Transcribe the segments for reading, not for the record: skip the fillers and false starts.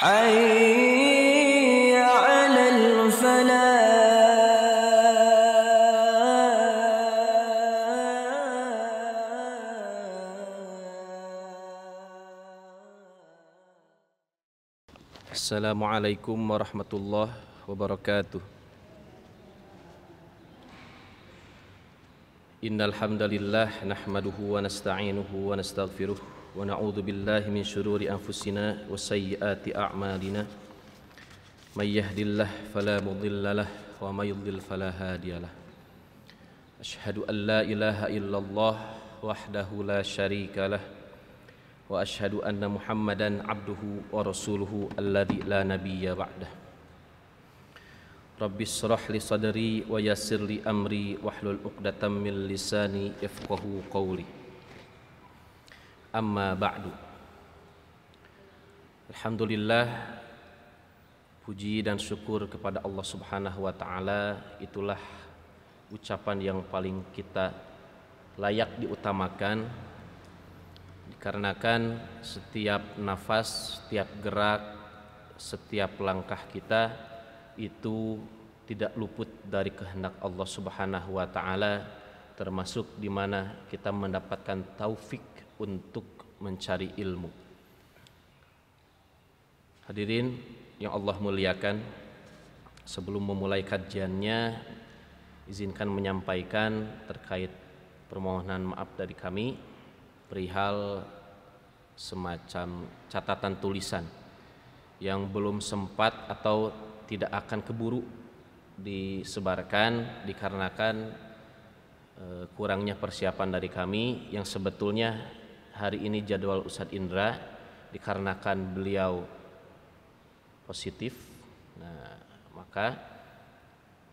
حي على الفلاح. Assalamualaikum warahmatullahi wabarakatuh. Innal hamdalillah nahmaduhu wa nasta'inuhu wa nastaghfiruh wa na'udzu billahi min shururi anfusina wa sayyiati a'malina. May yahdihillahu fala mudhillalah wa may yudhlil fala hadiyalah. Asyhadu an la ilaha illallah wahdahu la syarikalah wa asyhadu anna Muhammadan abduhu wa rasuluhu alladzi la nabiyya ba'dah. Rabbi shrah li sadri wa yassir li amri wahlul 'uqdatam min lisani yafqahu qawli. Amma ba'du. Alhamdulillah, puji dan syukur kepada Allah Subhanahu wa taala, itulah ucapan yang paling kita layak diutamakan, dikarenakan setiap nafas, setiap gerak, setiap langkah kita itu tidak luput dari kehendak Allah Subhanahu wa taala, termasuk di mana kita mendapatkan taufik untuk mencari ilmu. Hadirin yang Allah muliakan, sebelum memulai kajiannya, izinkan menyampaikan terkait permohonan maaf dari kami perihal semacam catatan tulisan yang belum sempat atau tidak akan keburu disebarkan dikarenakan kurangnya persiapan dari kami, yang sebetulnya hari ini jadwal Ustadz Indra dikarenakan beliau positif. Nah, maka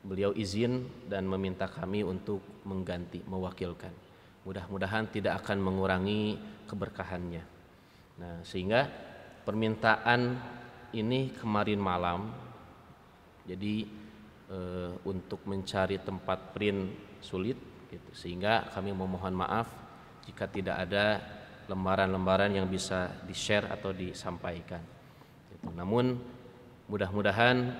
beliau izin dan meminta kami untuk mengganti, mewakilkan. Mudah-mudahan tidak akan mengurangi keberkahannya. Nah, sehingga permintaan ini kemarin malam. Jadi untuk mencari tempat print sulit gitu, sehingga kami memohon maaf jika tidak ada lembaran-lembaran yang bisa di-share atau disampaikan gitu. Namun mudah-mudahan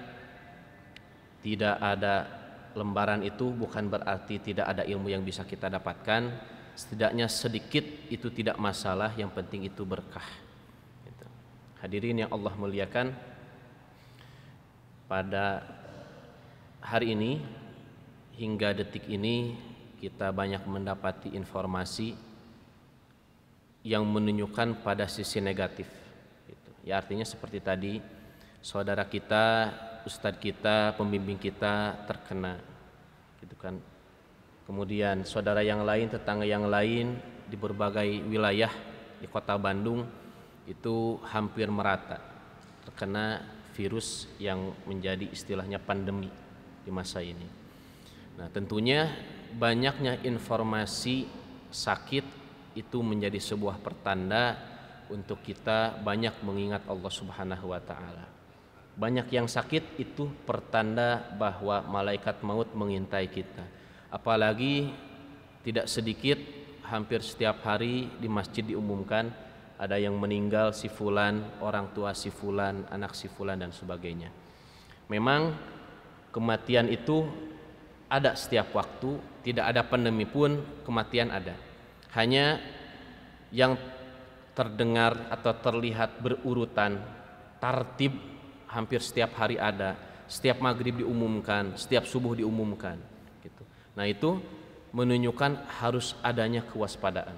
tidak ada lembaran itu bukan berarti tidak ada ilmu yang bisa kita dapatkan. Setidaknya sedikit itu tidak masalah, yang penting itu berkah gitu. Hadirin yang Allah muliakan, pada hari ini hingga detik ini kita banyak mendapati informasi yang menunjukkan pada sisi negatif gitu. Ya, artinya seperti tadi saudara kita, ustadz kita, pembimbing kita terkena gitu kan. Kemudian saudara yang lain, tetangga yang lain di berbagai wilayah di kota Bandung itu hampir merata terkena virus yang menjadi istilahnya pandemi di masa ini. Nah, tentunya banyaknya informasi sakit itu menjadi sebuah pertanda untuk kita banyak mengingat Allah Subhanahu wa taala. Banyak yang sakit itu pertanda bahwa malaikat maut mengintai kita. Apalagi tidak sedikit, hampir setiap hari di masjid diumumkan ada yang meninggal si fulan, orang tua si fulan, anak si fulan dan sebagainya. Memang kematian itu ada setiap waktu, tidak ada pandemi pun kematian ada. Hanya yang terdengar atau terlihat berurutan, tartib, hampir setiap hari ada, setiap maghrib diumumkan, setiap subuh diumumkan gitu. Nah, itu menunjukkan harus adanya kewaspadaan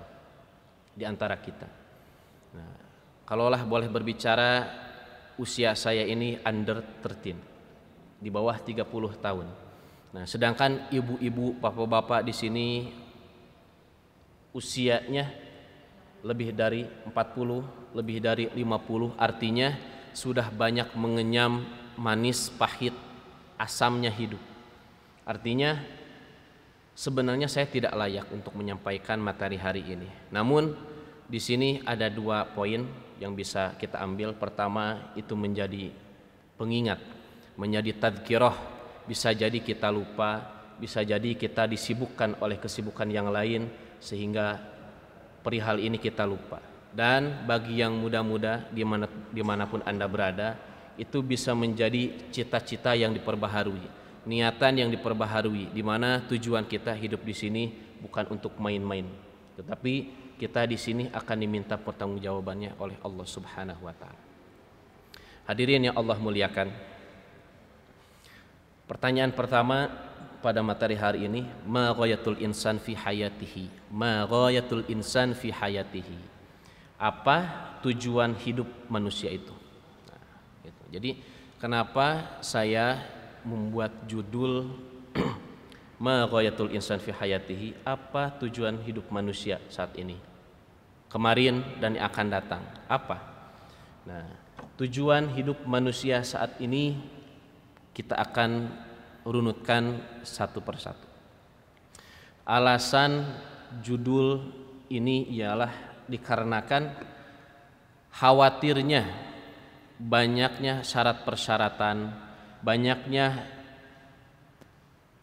di antara kita. Nah, kalaulah boleh berbicara, usia saya ini under 13, di bawah 30 tahun. Nah, sedangkan ibu-ibu, bapak-bapak di sini usianya lebih dari 40, lebih dari 50, artinya sudah banyak mengenyam manis, pahit, asamnya hidup. Artinya sebenarnya saya tidak layak untuk menyampaikan materi hari ini. Namun di sini ada dua poin yang bisa kita ambil. Pertama, itu menjadi pengingat, menjadi tadzkirah. Bisa jadi kita lupa, bisa jadi kita disibukkan oleh kesibukan yang lain sehingga perihal ini kita lupa. Dan bagi yang muda-muda dimanapun Anda berada, itu bisa menjadi cita-cita yang diperbaharui, niatan yang diperbaharui, di mana tujuan kita hidup di sini bukan untuk main-main, tetapi kita di sini akan diminta pertanggungjawabannya oleh Allah Subhanahu wa taala. Hadirin yang Allah muliakan, pertanyaan pertama pada materi hari ini, ma ghayatul insan fi hayatihi? Ma ghayatul insan fi hayatihi? Apa tujuan hidup manusia itu? Nah, gitu. Jadi kenapa saya membuat judul ma ghayatul insan fi hayatihi? Apa tujuan hidup manusia saat ini, kemarin dan yang akan datang? Apa? Nah, tujuan hidup manusia saat ini kita akan runutkan satu persatu. Alasan judul ini ialah dikarenakan khawatirnya banyaknya syarat persyaratan, banyaknya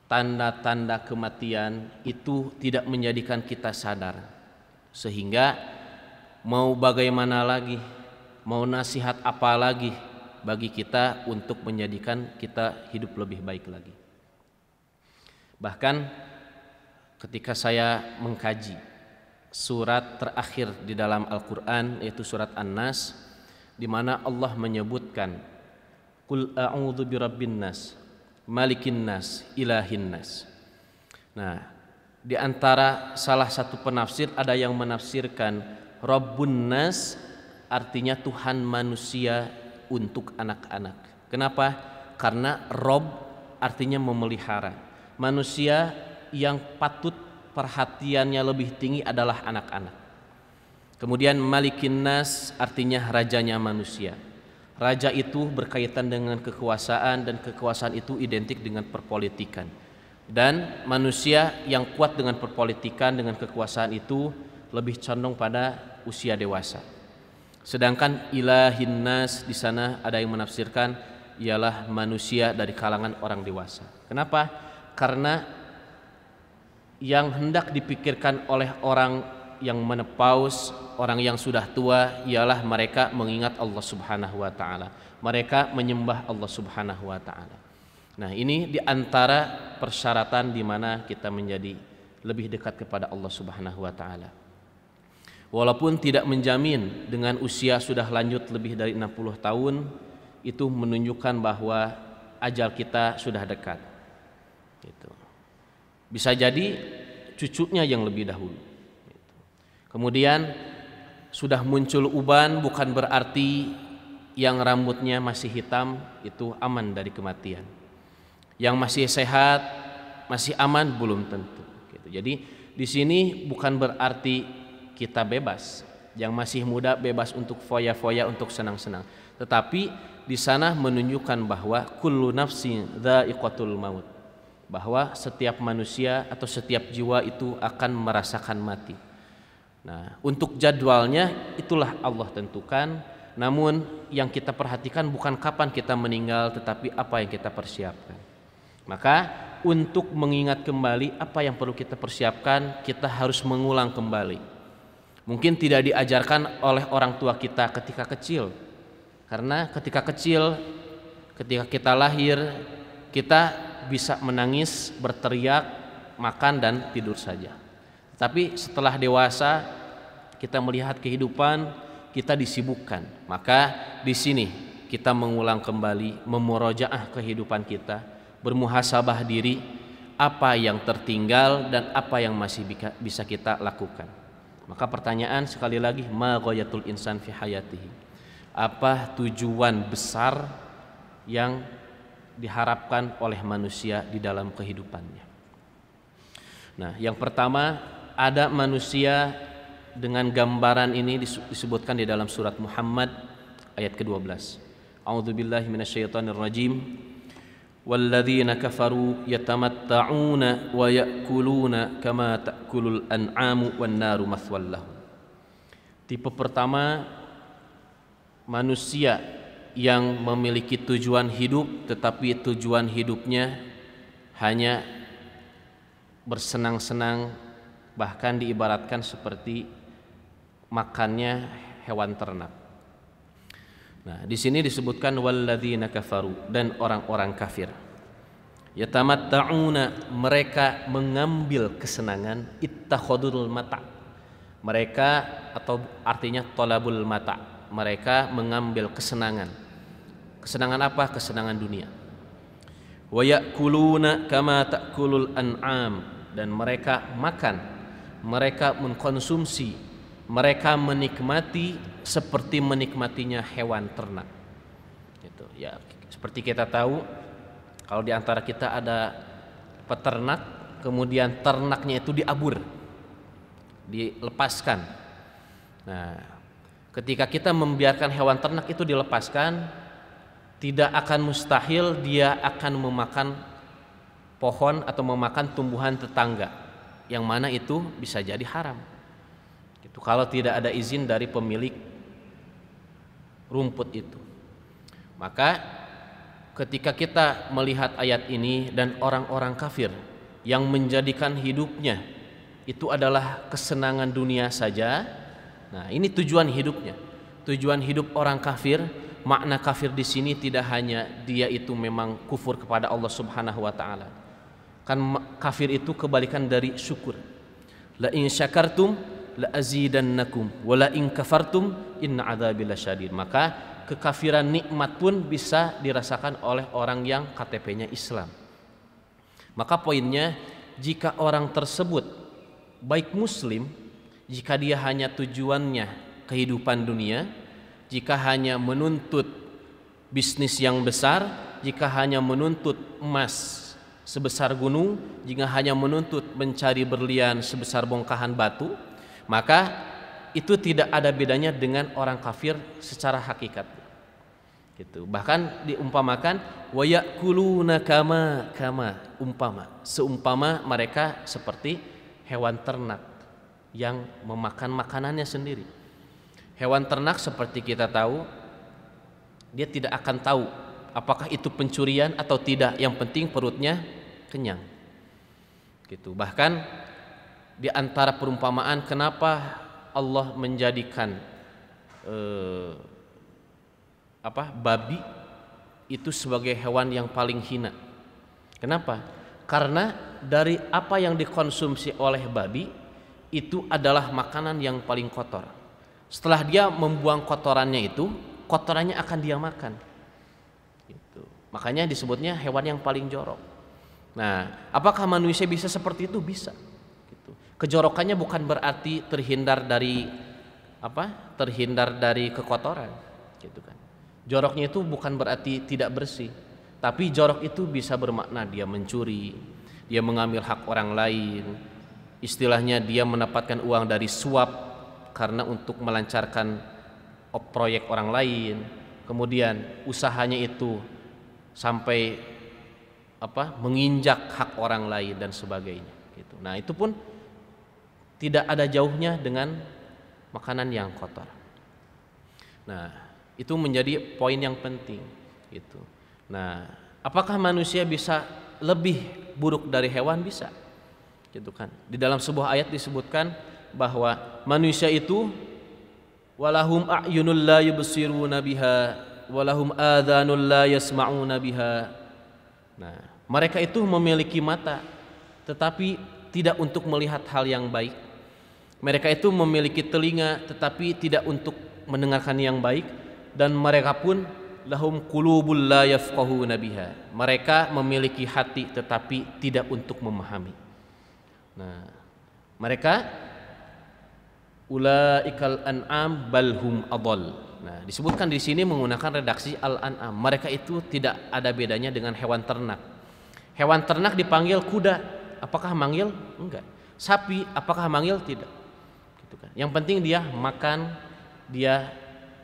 tanda-tanda kematian itu tidak menjadikan kita sadar, sehingga mau bagaimana lagi, mau nasihat apa lagi bagi kita untuk menjadikan kita hidup lebih baik lagi. Bahkan ketika saya mengkaji surat terakhir di dalam Al-Quran, yaitu surat An-Nas, di mana Allah menyebutkan Qul a'udzu birabbin nas, malikin nas, ilahin nas. Nah, di antara salah satu penafsir ada yang menafsirkan Rabbun nas artinya Tuhan manusia untuk anak-anak. Kenapa? Karena Rob artinya memelihara. Manusia yang patut perhatiannya lebih tinggi adalah anak-anak. Kemudian Malikin Nas artinya rajanya manusia. Raja itu berkaitan dengan kekuasaan, dan kekuasaan itu identik dengan perpolitikan. Dan manusia yang kuat dengan perpolitikan, dengan kekuasaan itu lebih condong pada usia dewasa. Sedangkan ilahin nas di sana ada yang menafsirkan ialah manusia dari kalangan orang dewasa. Kenapa? Karena yang hendak dipikirkan oleh orang yang menepaus, orang yang sudah tua, ialah mereka mengingat Allah Subhanahu wa taala. Mereka menyembah Allah Subhanahu wa taala. Nah, ini di antara persyaratan di mana kita menjadi lebih dekat kepada Allah Subhanahu wa taala. Walaupun tidak menjamin dengan usia sudah lanjut lebih dari 60 tahun, itu menunjukkan bahwa ajal kita sudah dekat. Gitu. Bisa jadi cucunya yang lebih dahulu. Gitu. Kemudian sudah muncul uban, bukan berarti yang rambutnya masih hitam itu aman dari kematian. Yang masih sehat, masih aman, belum tentu. Gitu. Jadi di sini bukan berarti kita bebas, yang masih muda bebas untuk foya-foya, untuk senang-senang. Tetapi di sana menunjukkan bahwa kullu nafsin dha'iqatul maut, bahwa setiap manusia atau setiap jiwa itu akan merasakan mati. Nah, untuk jadwalnya itulah Allah tentukan. Namun yang kita perhatikan bukan kapan kita meninggal, tetapi apa yang kita persiapkan. Maka untuk mengingat kembali apa yang perlu kita persiapkan, kita harus mengulang kembali. Mungkin tidak diajarkan oleh orang tua kita ketika kecil, karena ketika kecil, ketika kita lahir, kita bisa menangis, berteriak, makan dan tidur saja. Tapi setelah dewasa, kita melihat kehidupan, kita disibukkan. Maka di sini kita mengulang kembali, memurojaah kehidupan kita, bermuhasabah diri, apa yang tertinggal dan apa yang masih bisa kita lakukan. Maka pertanyaan sekali lagi, ma ghayatul insan fi hayatihi? Apa tujuan besar yang diharapkan oleh manusia di dalam kehidupannya? Nah, yang pertama, ada manusia dengan gambaran ini disebutkan di dalam surat Muhammad ayat ke-12. A'udzubillahi minasyaitonirrajim. Walladzina kafaru yatamatta'una wa ya'kuluna kama ta'kulul an'amu wan naru mathwal lahum. Tipe pertama, manusia yang memiliki tujuan hidup, tetapi tujuan hidupnya hanya bersenang-senang, bahkan diibaratkan seperti makannya hewan ternak. Nah, di sini disebutkan walladzina kafaru, dan orang-orang kafir. Yatamatta'una, mereka mengambil kesenangan, ittakhadul mata'. Mereka, atau artinya tolabul mata', mereka mengambil kesenangan. Kesenangan apa? Kesenangan dunia. Wa ya'kuluna kama ta'kulul an'am, dan mereka makan, mereka mengkonsumsi, mereka menikmati seperti menikmatinya hewan ternak. Itu ya, seperti kita tahu kalau di antara kita ada peternak, kemudian ternaknya itu diabur, dilepaskan. Nah, ketika kita membiarkan hewan ternak itu dilepaskan, tidak akan mustahil dia akan memakan pohon atau memakan tumbuhan tetangga, yang mana itu bisa jadi haram. Itu kalau tidak ada izin dari pemilik rumput itu. Maka ketika kita melihat ayat ini dan orang-orang kafir yang menjadikan hidupnya itu adalah kesenangan dunia saja, nah ini tujuan hidupnya. Tujuan hidup orang kafir, makna kafir di sini tidak hanya dia itu memang kufur kepada Allah Subhanahu wa taala. Kan kafir itu kebalikan dari syukur. La in syakartum la azidannakum wa la in kafartum inna adzabi lasyadid. Maka kekafiran nikmat pun bisa dirasakan oleh orang yang KTP-nya Islam. Maka poinnya, jika orang tersebut baik muslim, jika dia hanya tujuannya kehidupan dunia, jika hanya menuntut bisnis yang besar, jika hanya menuntut emas sebesar gunung, jika hanya menuntut mencari berlian sebesar bongkahan batu, maka itu tidak ada bedanya dengan orang kafir secara hakikat. Gitu. Bahkan diumpamakan wa ya'kuluna kama seumpama mereka seperti hewan ternak yang memakan makanannya sendiri. Hewan ternak seperti kita tahu, dia tidak akan tahu apakah itu pencurian atau tidak, yang penting perutnya kenyang. Gitu. Bahkan di antara perumpamaan kenapa Allah menjadikan babi itu sebagai hewan yang paling hina. Kenapa? Karena dari apa yang dikonsumsi oleh babi itu adalah makanan yang paling kotor. Setelah dia membuang kotorannya itu, kotorannya akan dia makan. Gitu. Makanya disebutnya hewan yang paling jorok. Nah, apakah manusia bisa seperti itu? Bisa. Kejorokannya bukan berarti terhindar dari kekotoran, gitu kan. Joroknya itu bukan berarti tidak bersih, tapi jorok itu bisa bermakna dia mencuri, dia mengambil hak orang lain, istilahnya dia mendapatkan uang dari suap karena untuk melancarkan proyek orang lain, kemudian usahanya itu sampai menginjak hak orang lain dan sebagainya, gitu. Nah, itu pun tidak ada jauhnya dengan makanan yang kotor. Nah, itu menjadi poin yang penting gitu. Nah, apakah manusia bisa lebih buruk dari hewan? Bisa. Gitu kan. Di dalam sebuah ayat disebutkan bahwa manusia itu walahum a'yunul la yubsiruna biha walahum adhanul la yasma'una biha. Nah, mereka itu memiliki mata tetapi tidak untuk melihat hal yang baik. Mereka itu memiliki telinga tetapi tidak untuk mendengarkan yang baik, dan mereka pun lahum qulubul la yafqahuna biha. Mereka memiliki hati tetapi tidak untuk memahami. Nah, mereka ulaikal an'am balhum adall. Nah, disebutkan di sini menggunakan redaksi al-an'am. Mereka itu tidak ada bedanya dengan hewan ternak. Hewan ternak dipanggil kuda, apakah manggil? Enggak. Sapi, apakah manggil? Tidak. Yang penting dia makan, dia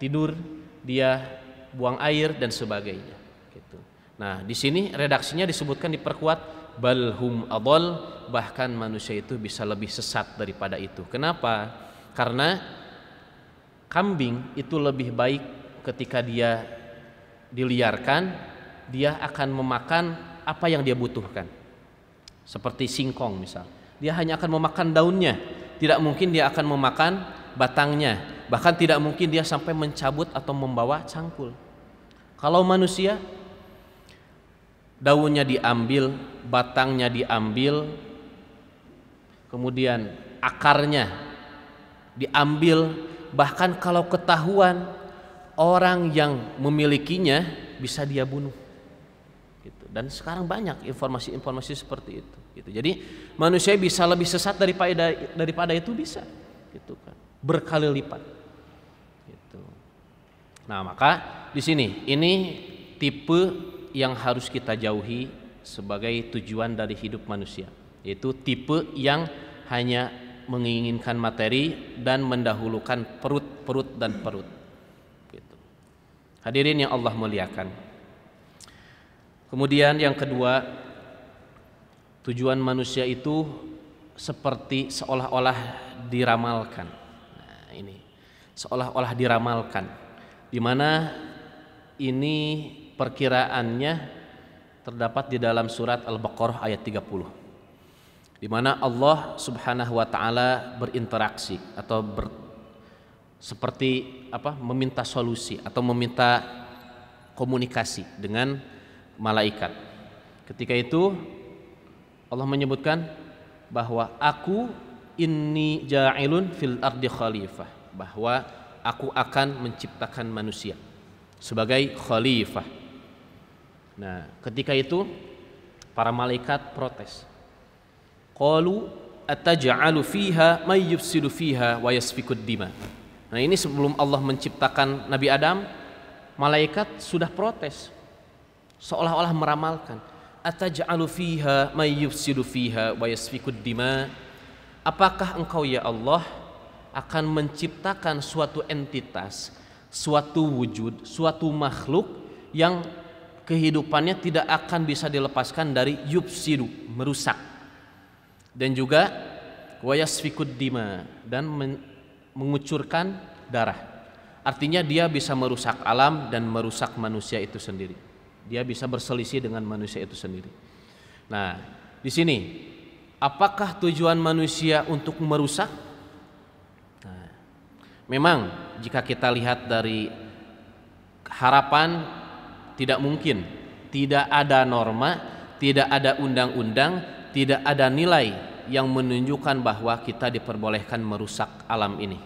tidur, dia buang air dan sebagainya. Gitu. Nah, di sini redaksinya disebutkan diperkuat balhum adall, bahkan manusia itu bisa lebih sesat daripada itu. Kenapa? Karena kambing itu lebih baik ketika dia diliarkan, dia akan memakan apa yang dia butuhkan. Seperti singkong misal, dia hanya akan memakan daunnya. Tidak mungkin dia akan memakan batangnya. Bahkan tidak mungkin dia sampai mencabut atau membawa cangkul. Kalau manusia, daunnya diambil, batangnya diambil, kemudian akarnya diambil. Bahkan kalau ketahuan orang yang memilikinya, bisa dia bunuh. Gitu. Dan sekarang banyak informasi-informasi seperti itu. Gitu. Jadi manusia bisa lebih sesat daripada itu, bisa. Gitu kan. Berkali lipat. Gitu. Nah, maka di sini ini tipe yang harus kita jauhi sebagai tujuan dari hidup manusia, yaitu tipe yang hanya menginginkan materi dan mendahulukan perut dan perut. Gitu. Hadirin yang Allah muliakan. Kemudian yang kedua, tujuan manusia itu seperti seolah-olah diramalkan. Nah, ini seolah-olah diramalkan, di mana ini perkiraannya terdapat di dalam surat Al-Baqarah ayat 30. Di mana Allah Subhanahu wa taala berinteraksi atau seperti meminta solusi atau meminta komunikasi dengan malaikat. Ketika itu Allah menyebutkan bahwa aku inni ja'ilun fil ardi khalifah, bahwa aku akan menciptakan manusia sebagai khalifah. Nah, ketika itu para malaikat protes. Qalu ataj'alu fiha may yufsidu fiha wa yasfikud dima. Nah, ini sebelum Allah menciptakan Nabi Adam, malaikat sudah protes, seolah-olah meramalkan, ataj'alu fiha may yufsidu fiha wa yasfikud dima. Apakah engkau ya Allah akan menciptakan suatu entitas, suatu wujud, suatu makhluk yang kehidupannya tidak akan bisa dilepaskan dari yufsidu, merusak, dan juga wayasfikud dima, dan mengucurkan darah. Artinya dia bisa merusak alam dan merusak manusia itu sendiri. Dia bisa berselisih dengan manusia itu sendiri. Nah, di sini apakah tujuan manusia untuk merusak? Nah, memang jika kita lihat dari harapan, tidak mungkin, tidak ada norma, tidak ada undang-undang, tidak ada nilai yang menunjukkan bahwa kita diperbolehkan merusak alam ini.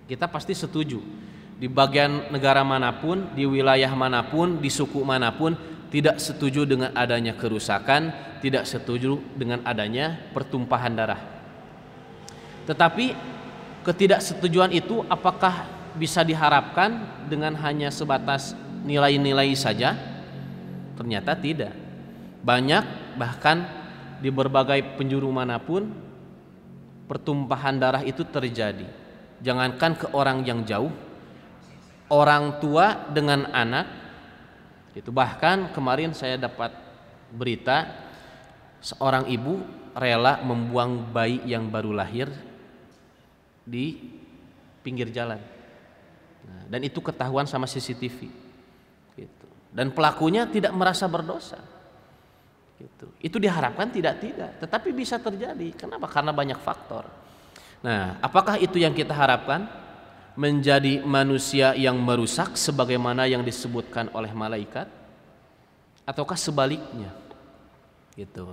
Kita pasti setuju. Di bagian negara manapun, di wilayah manapun, di suku manapun, tidak setuju dengan adanya kerusakan, tidak setuju dengan adanya pertumpahan darah. Tetapi ketidaksetujuan itu apakah bisa diharapkan dengan hanya sebatas nilai-nilai saja? Ternyata tidak. Banyak, bahkan di berbagai penjuru manapun pertumpahan darah itu terjadi. Jangankan ke orang yang jauh, orang tua dengan anak itu. Bahkan kemarin saya dapat berita seorang ibu rela membuang bayi yang baru lahir di pinggir jalan. Nah, dan itu ketahuan sama CCTV gitu. Dan pelakunya tidak merasa berdosa gitu. Itu diharapkan tidak, tetapi bisa terjadi. Kenapa? Karena banyak faktor. Nah, apakah itu yang kita harapkan? Menjadi manusia yang merusak sebagaimana yang disebutkan oleh malaikat, ataukah sebaliknya? Gitu.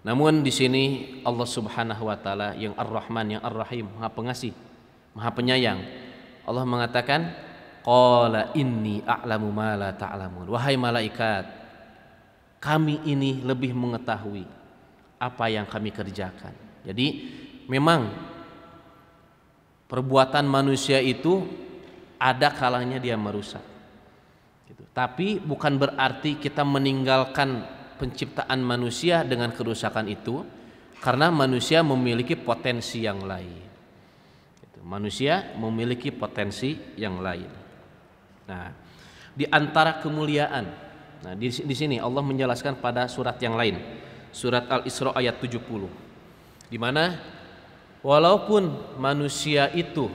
Namun di sini Allah Subhanahu wa taala yang Ar-Rahman, yang Ar-Rahim, Maha Pengasih, Maha Penyayang. Allah mengatakan, qala inni a'lamu ma la ta'lamun. Wahai malaikat, kami ini lebih mengetahui apa yang kami kerjakan. Jadi memang perbuatan manusia itu ada kalanya dia merusak gitu. Tapi bukan berarti kita meninggalkan penciptaan manusia dengan kerusakan itu, karena manusia memiliki potensi yang lain gitu. Manusia memiliki potensi yang lain. Nah, di antara kemuliaan, nah di sini Allah menjelaskan pada surat yang lain, surat Al-Isra ayat 70, di mana walaupun manusia itu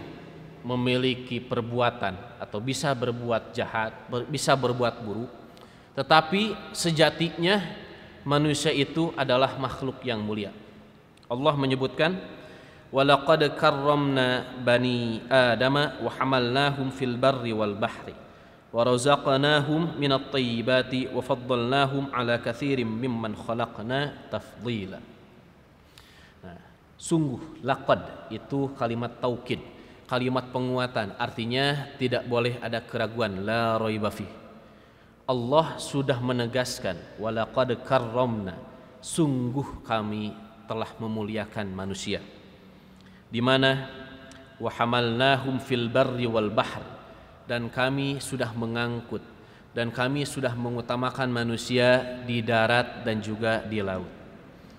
memiliki perbuatan atau bisa berbuat jahat, bisa berbuat buruk, tetapi sejatinya manusia itu adalah makhluk yang mulia. Allah menyebutkan, walaqad karramna bani adama wa hamalnahum fil barri wal bahri wa razaqnahum minat thayyibati wa faddalnahum ala katsirin mimman khalaqna tafdhila. Nah, sungguh, laqad itu kalimat taukid, kalimat penguatan, artinya tidak boleh ada keraguan, la raiba fi. Allah sudah menegaskan, walaqad karramna, sungguh kami telah memuliakan manusia. Di mana wa hamalnahum fil barri wal bahr, dan kami sudah mengangkut dan kami sudah mengutamakan manusia di darat dan juga di laut.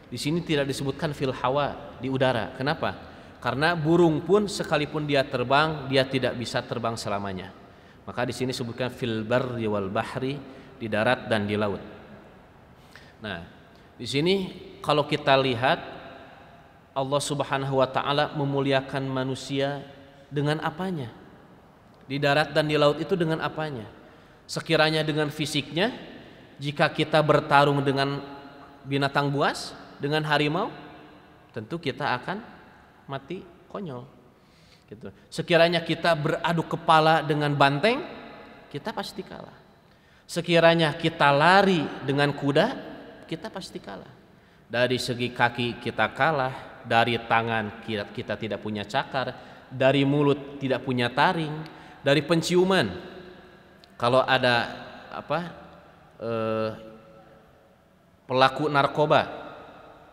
Di sini tidak disebutkan fil hawa, di udara. Kenapa? Karena burung pun sekalipun dia terbang, dia tidak bisa terbang selamanya. Maka di sini disebutkan fil barri wal bahri, di darat dan di laut. Nah, di sini kalau kita lihat Allah Subhanahu wa taala memuliakan manusia dengan apanya? Di darat dan di laut itu dengan apanya? Sekiranya dengan fisiknya, jika kita bertarung dengan binatang buas, dengan harimau, tentu kita akan mati konyol. Gitu. Sekiranya kita beradu kepala dengan banteng, kita pasti kalah. Sekiranya kita lari dengan kuda, kita pasti kalah. Dari segi kaki kita kalah, dari tangan kita tidak punya cakar, dari mulut tidak punya taring, dari penciuman. Kalau ada pelaku narkoba,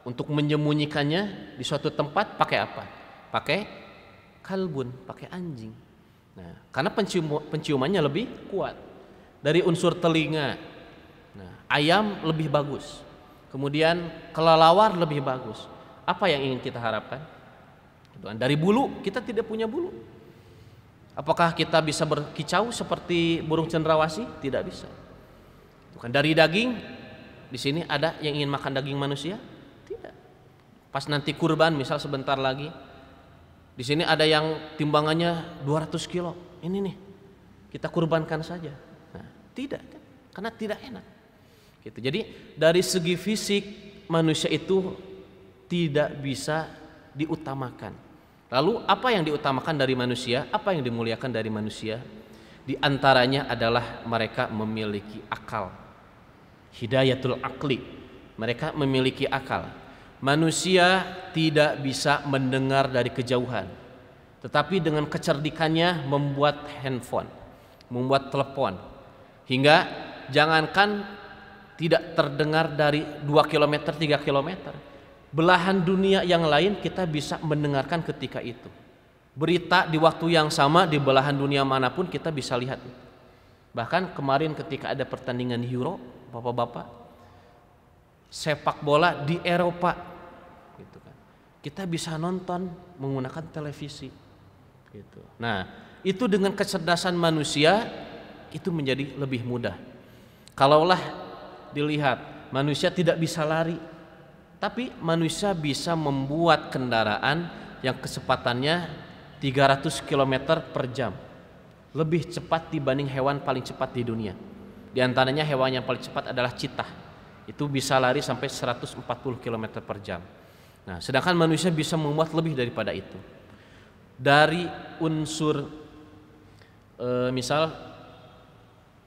untuk menyembunyikannya di suatu tempat pakai apa? Pakai kalbun, pakai anjing. Nah, karena penciumannya lebih kuat. Dari unsur telinga, nah, ayam lebih bagus. Kemudian kelelawar lebih bagus. Apa yang ingin kita harapkan? Dari bulu, kita tidak punya bulu. Apakah kita bisa berkicau seperti burung cendrawasih? Tidak bisa. Bukan dari daging. Di sini ada yang ingin makan daging manusia? Tidak. Pas nanti kurban, misal sebentar lagi, di sini ada yang timbangannya 200 kilo. Ini nih, kita kurbankan saja. Nah, tidak, karena tidak enak. Gitu. Jadi dari segi fisik manusia itu tidak bisa diutamakan. Lalu apa yang diutamakan dari manusia? Apa yang dimuliakan dari manusia? Di antaranya adalah mereka memiliki akal. Hidayatul akli. Mereka memiliki akal. Manusia tidak bisa mendengar dari kejauhan, tetapi dengan kecerdikannya membuat handphone, membuat telepon, hingga jangankan tidak terdengar dari 2 km, 3 km, belahan dunia yang lain kita bisa mendengarkan ketika itu. Berita di waktu yang sama di belahan dunia manapun kita bisa lihat. Bahkan kemarin ketika ada pertandingan Euro, bapak-bapak, sepak bola di Eropa, gitu kan, kita bisa nonton menggunakan televisi. Gitu. Nah, itu dengan kecerdasan manusia itu menjadi lebih mudah. Kalaulah dilihat manusia tidak bisa lari, tapi manusia bisa membuat kendaraan yang kecepatannya 300 km per jam, lebih cepat dibanding hewan paling cepat di dunia. Di antaranya hewan yang paling cepat adalah cheetah, itu bisa lari sampai 140 km per jam. Nah, sedangkan manusia bisa membuat lebih daripada itu. Dari unsur misal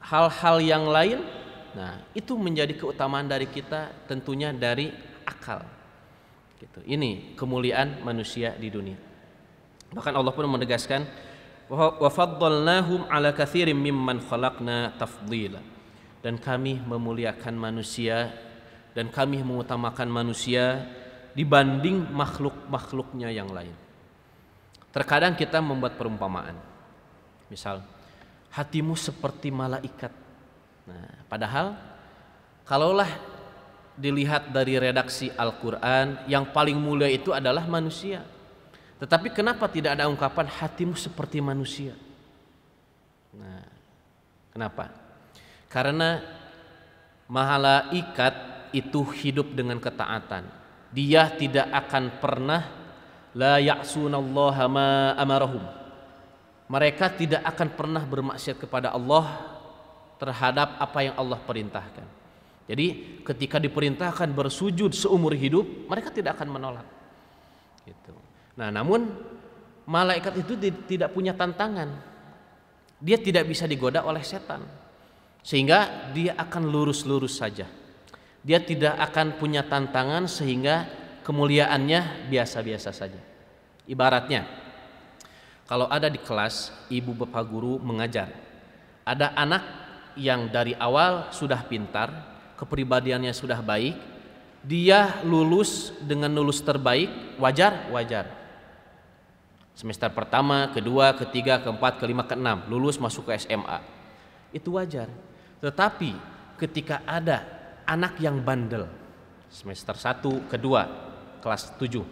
hal-hal yang lain, nah itu menjadi keutamaan dari kita, tentunya dari akal. Gitu. Ini kemuliaan manusia di dunia. Bahkan Allah pun menegaskan, wa faddalnahum ala katsirin mimman khalaqna tafdhila. Dan kami memuliakan manusia dan kami mengutamakan manusia dibanding makhluk-makhluknya yang lain. Terkadang kita membuat perumpamaan. Misal, hatimu seperti malaikat. Nah, padahal kalaulah dilihat dari redaksi Al-Quran, yang paling mulia itu adalah manusia. Tetapi kenapa tidak ada ungkapan hatimu seperti manusia? Nah, kenapa? Karena malaikat itu hidup dengan ketaatan. Dia tidak akan pernah la ya'sunallaha ma amarahum. Mereka tidak akan pernah bermaksiat kepada Allah terhadap apa yang Allah perintahkan. Jadi ketika diperintahkan bersujud seumur hidup, mereka tidak akan menolak. Gitu. Nah, namun malaikat itu tidak punya tantangan. Dia tidak bisa digoda oleh setan. Sehingga dia akan lurus-lurus saja. Dia tidak akan punya tantangan sehingga kemuliaannya biasa-biasa saja. Ibaratnya, kalau ada di kelas ibu bapak guru mengajar, ada anak yang dari awal sudah pintar, kepribadiannya sudah baik, dia lulus dengan lulus terbaik, wajar. Semester pertama, kedua, ketiga, keempat, kelima, keenam lulus masuk ke SMA. Itu wajar. Tetapi ketika ada anak yang bandel, semester 1, kedua, kelas 7,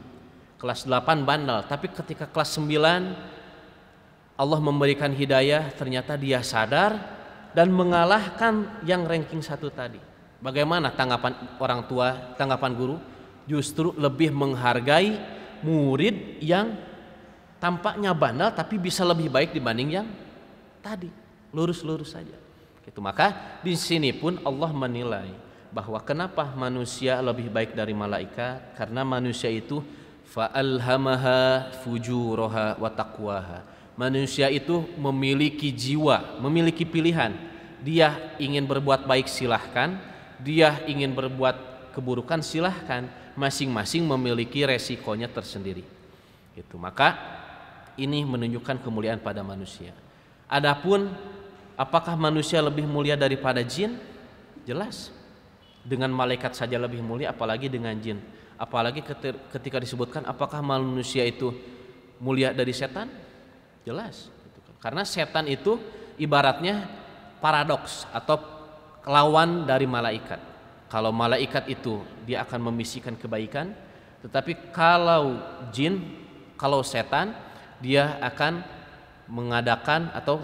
kelas 8 bandel, tapi ketika kelas 9 Allah memberikan hidayah, ternyata dia sadar dan mengalahkan yang ranking 1 tadi. Bagaimana tanggapan orang tua, tanggapan guru? Justru lebih menghargai murid yang tampaknya bandel tapi bisa lebih baik dibanding yang tadi, lurus-lurus saja. Itu maka di sini pun Allah menilai bahwa kenapa manusia lebih baik dari malaikat? Karena manusia itu fa'alhamaha fujuraha wa taqwaha. Manusia itu memiliki jiwa, memiliki pilihan. Dia ingin berbuat baik silahkan, dia ingin berbuat keburukan silahkan. Masing-masing memiliki resikonya tersendiri. Itu maka ini menunjukkan kemuliaan pada manusia. Adapun apakah manusia lebih mulia daripada jin? Jelas. Dengan malaikat saja lebih mulia, apalagi dengan jin. Apalagi ketika disebutkan apakah manusia itu mulia dari setan? Jelas. Karena setan itu ibaratnya paradoks atau lawan dari malaikat. Kalau malaikat itu dia akan membisikkan kebaikan, tetapi kalau jin, kalau setan, dia akan mengadakan atau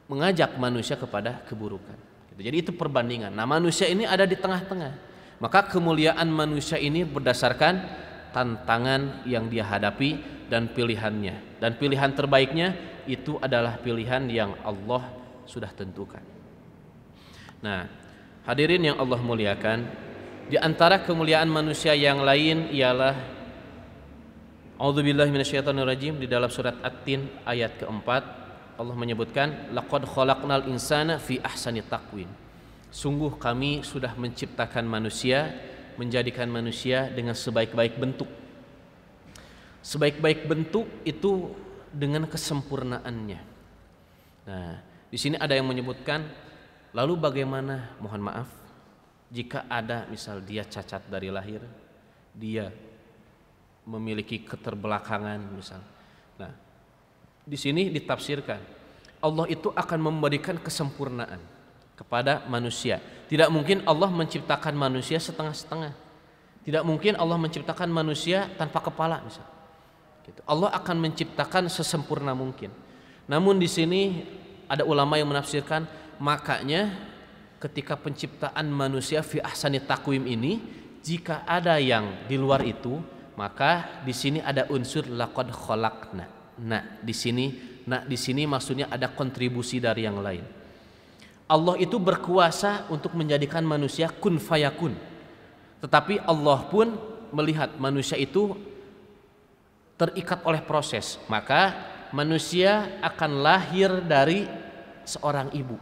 mengajak manusia kepada keburukan. Jadi itu perbandingan. Nah, manusia ini ada di tengah-tengah. Maka kemuliaan manusia ini berdasarkan tantangan yang dia hadapi dan pilihannya. Dan pilihan terbaiknya itu adalah pilihan yang Allah sudah tentukan. Nah, hadirin yang Allah muliakan, di antara kemuliaan manusia yang lain ialah A'udzubillahi minasyaitonirrajim, di dalam surat At-Tin ayat keempat Allah menyebutkan laqad khalaqnal insana fi ahsani taqwim. Sungguh kami sudah menciptakan manusia, menjadikan manusia dengan sebaik-baik bentuk. Sebaik-baik bentuk itu dengan kesempurnaannya. Nah, di sini ada yang menyebutkan, lalu bagaimana, mohon maaf, jika ada misal dia cacat dari lahir, dia memiliki keterbelakangan misal. Nah, di sini ditafsirkan Allah itu akan memberikan kesempurnaan kepada manusia. Tidak mungkin Allah menciptakan manusia setengah-setengah. Tidak mungkin Allah menciptakan manusia tanpa kepala misal. Gitu. Allah akan menciptakan sesempurna mungkin. Namun di sini ada ulama yang menafsirkan, makanya ketika penciptaan manusia fi ahsani taqwim ini, jika ada yang di luar itu, maka di sini ada unsur laqad khalaqna. Di sini maksudnya ada kontribusi dari yang lain. Allah itu berkuasa untuk menjadikan manusia kun fayakun. Tetapi Allah pun melihat manusia itu terikat oleh proses. Maka manusia akan lahir dari seorang ibu.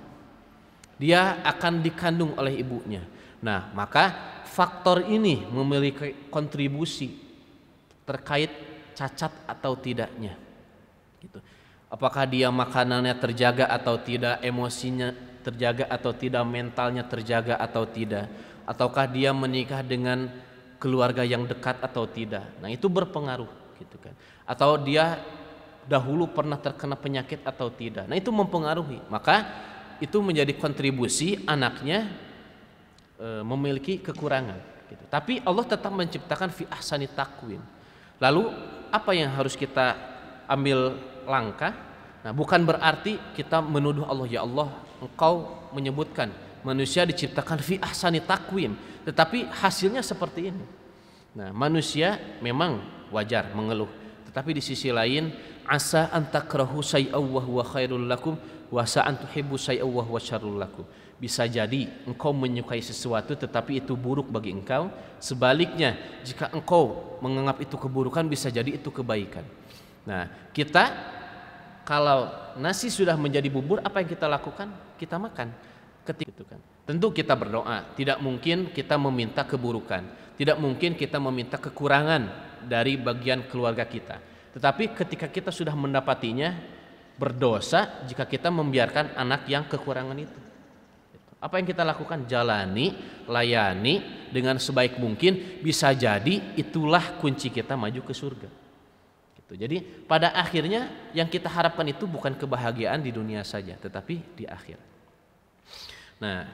Dia akan dikandung oleh ibunya. Nah, maka faktor ini memiliki kontribusi terkait cacat atau tidaknya. Gitu. Apakah dia makanannya terjaga atau tidak, emosinya terjaga atau tidak, mentalnya terjaga atau tidak, ataukah dia menikah dengan keluarga yang dekat atau tidak. Nah, itu berpengaruh gitu kan. Atau dia dahulu pernah terkena penyakit atau tidak. Nah, itu mempengaruhi. Maka itu menjadi kontribusi anaknya memiliki kekurangan gitu. Tapi Allah tetap menciptakan fi ahsani taqwim. Lalu apa yang harus kita ambil langkah? Nah, bukan berarti kita menuduh Allah, ya Allah, Engkau menyebutkan manusia diciptakan fi ahsani taqwim, tetapi hasilnya seperti ini. Nah, manusia memang wajar mengeluh, tetapi di sisi lain asa an takrahu syai'aw wa huwa khairul lakum wa asa an tuhibbu syai'aw wa huwa syarrul lakum. Bisa jadi engkau menyukai sesuatu tetapi itu buruk bagi engkau. Sebaliknya, jika engkau menganggap itu keburukan, bisa jadi itu kebaikan. Nah, kita kalau nasi sudah menjadi bubur, apa yang kita lakukan? Kita makan. Ketika itu kan. Tentu kita berdoa, tidak mungkin kita meminta keburukan, tidak mungkin kita meminta kekurangan dari bagian keluarga kita. Tetapi ketika kita sudah mendapatinya, berdosa jika kita membiarkan anak yang kekurangan itu. Apa yang kita lakukan? Jalani, layani dengan sebaik mungkin. Bisa jadi itulah kunci kita maju ke surga. Gitu. Jadi pada akhirnya yang kita harapkan itu bukan kebahagiaan di dunia saja, tetapi di akhir. Nah,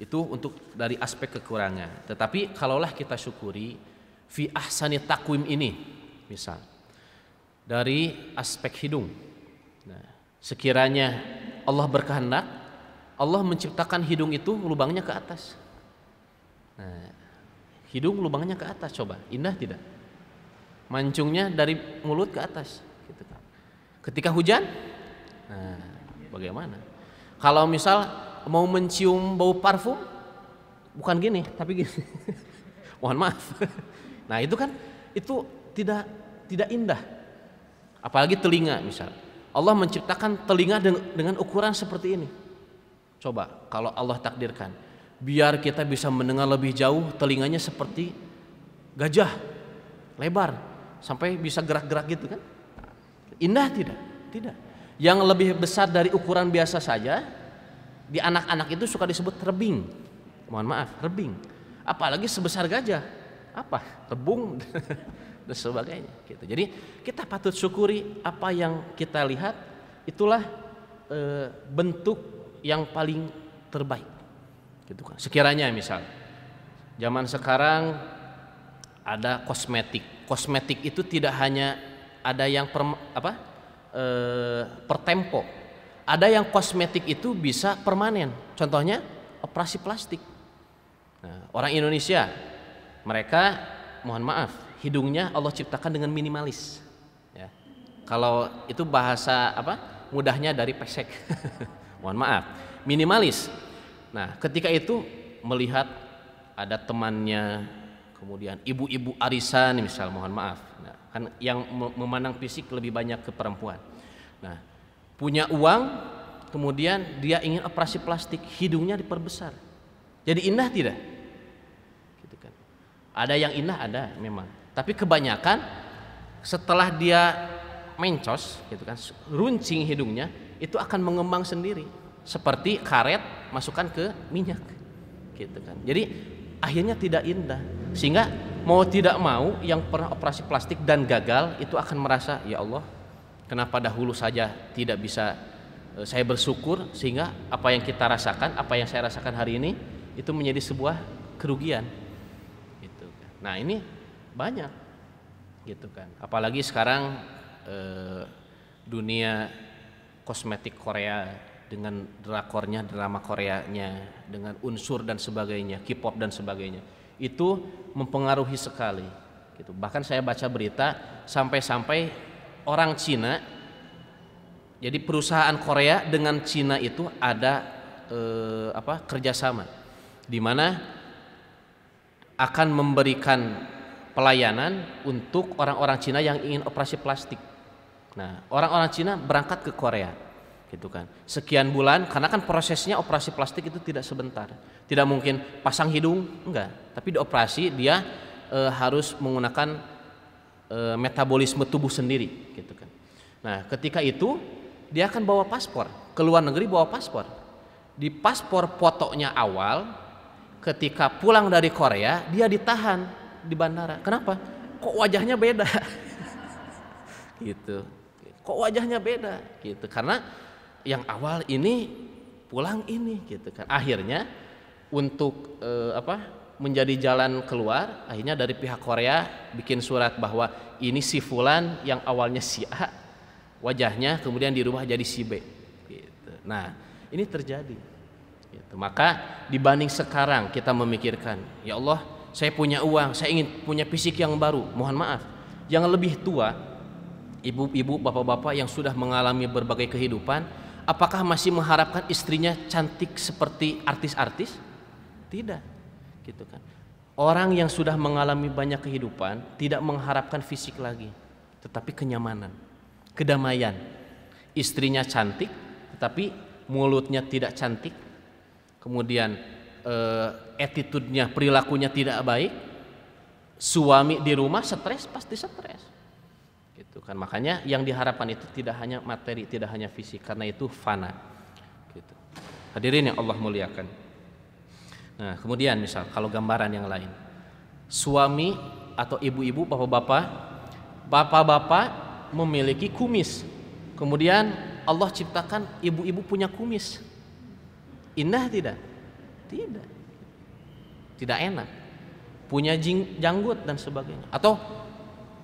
itu untuk dari aspek kekurangan. Tetapi kalaulah kita syukuri fi ahsani takwim ini, misal dari aspek hidung. Nah, sekiranya Allah berkehendak, Allah menciptakan hidung itu lubangnya ke atas. Nah, hidung lubangnya ke atas, coba indah tidak? Mancungnya dari mulut ke atas. Gitu kan. Ketika hujan, nah, bagaimana? Kalau misal mau mencium bau parfum, bukan gini, tapi gini. Mohon maaf. Nah itu kan itu tidak indah. Apalagi telinga misal. Allah menciptakan telinga dengan ukuran seperti ini. Coba kalau Allah takdirkan, biar kita bisa mendengar lebih jauh, telinganya seperti gajah, lebar, sampai bisa gerak-gerak gitu kan? Indah tidak? Tidak. Yang lebih besar dari ukuran biasa saja, di anak-anak itu suka disebut rebing. Mohon maaf, rebing. Apalagi sebesar gajah, apa? Rebung dan sebagainya. Gitu. Jadi kita patut syukuri apa yang kita lihat, itulah bentuk yang paling terbaik. Gitu kan. Sekiranya misal zaman sekarang ada kosmetik. Kosmetik itu tidak hanya ada yang per tempo. Ada yang kosmetik itu bisa permanen. Contohnya operasi plastik. Nah, orang Indonesia, mereka mohon maaf, hidungnya Allah ciptakan dengan minimalis. Ya. Kalau itu bahasa mudahnya dari pesek. Mohon maaf, minimalis. Nah, ketika itu melihat ada temannya, kemudian ibu-ibu arisan misal, mohon maaf. Nah, kan yang memandang fisik lebih banyak ke perempuan. Nah, punya uang, kemudian dia ingin operasi plastik, hidungnya diperbesar. Jadi indah tidak? Gitu kan. Ada yang indah, ada memang. Tapi kebanyakan setelah dia mencos, gitu kan, runcing hidungnya, itu akan mengembang sendiri, seperti karet masukkan ke minyak, gitu kan. Jadi akhirnya tidak indah, sehingga mau tidak mau yang pernah operasi plastik dan gagal itu akan merasa, ya Allah, kenapa dahulu saja tidak bisa saya bersyukur, sehingga apa yang kita rasakan, apa yang saya rasakan hari ini itu menjadi sebuah kerugian, gitu kan. Nah ini banyak, gitu kan. Apalagi sekarang dunia kosmetik Korea dengan drakornya, drama Koreanya, dengan unsur dan sebagainya, K-pop dan sebagainya, itu mempengaruhi sekali. Gitu. Bahkan saya baca berita sampai-sampai orang Cina, jadi perusahaan Korea dengan Cina itu ada kerjasama, di mana akan memberikan pelayanan untuk orang-orang Cina yang ingin operasi plastik. Nah, orang-orang Cina berangkat ke Korea, gitu kan. Sekian bulan, karena kan prosesnya operasi plastik itu tidak sebentar. Tidak mungkin pasang hidung, enggak. Tapi dioperasi dia harus menggunakan metabolisme tubuh sendiri, gitu kan. Nah, ketika itu dia akan bawa paspor, ke luar negeri bawa paspor. Di paspor fotonya awal, ketika pulang dari Korea dia ditahan di bandara. Kenapa? Kok wajahnya beda? Gitu. Kok wajahnya beda? Gitu. Karena yang awal ini pulang ini, gitu kan. Akhirnya untuk menjadi jalan keluar, akhirnya dari pihak Korea bikin surat bahwa ini si fulan yang awalnya si A, wajahnya kemudian dirubah jadi si B. Gitu. Nah, ini terjadi. Gitu. Maka dibanding sekarang kita memikirkan, ya Allah, saya punya uang, saya ingin punya fisik yang baru. Mohon maaf, yang lebih tua ibu-ibu, bapak-bapak yang sudah mengalami berbagai kehidupan, apakah masih mengharapkan istrinya cantik seperti artis-artis? Tidak, gitu kan. Orang yang sudah mengalami banyak kehidupan tidak mengharapkan fisik lagi, tetapi kenyamanan, kedamaian. Istrinya cantik, tetapi mulutnya tidak cantik, kemudian attitude-nya, perilakunya tidak baik. Suami di rumah stres, pasti stres. Gitu kan, makanya yang diharapkan itu tidak hanya materi, tidak hanya fisik, karena itu fana. Gitu. Hadirin yang Allah muliakan. Nah, kemudian misal kalau gambaran yang lain, suami atau ibu-ibu, bapak-bapak memiliki kumis, kemudian Allah ciptakan ibu-ibu punya kumis, indah tidak? Tidak, tidak enak, punya janggut dan sebagainya. Atau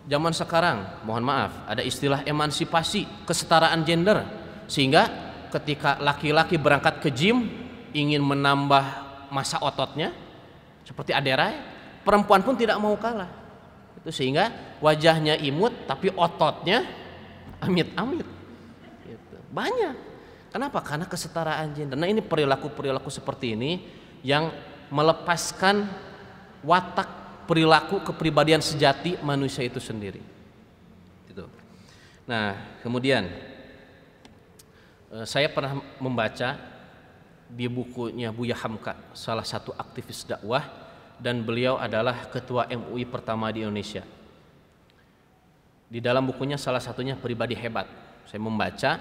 zaman sekarang, mohon maaf, ada istilah emansipasi, kesetaraan gender, sehingga ketika laki-laki berangkat ke gym ingin menambah massa ototnya seperti Aderai, perempuan pun tidak mau kalah. Itu sehingga wajahnya imut tapi ototnya amit-amit. Gitu. Banyak. Kenapa? Karena kesetaraan gender. Nah, ini perilaku-perilaku seperti ini yang melepaskan watak perilaku kepribadian sejati manusia itu sendiri. Gitu. Nah, kemudian saya pernah membaca di bukunya Buya Hamka, salah satu aktivis dakwah, dan beliau adalah ketua MUI pertama di Indonesia. Di dalam bukunya salah satunya Pribadi Hebat, saya membaca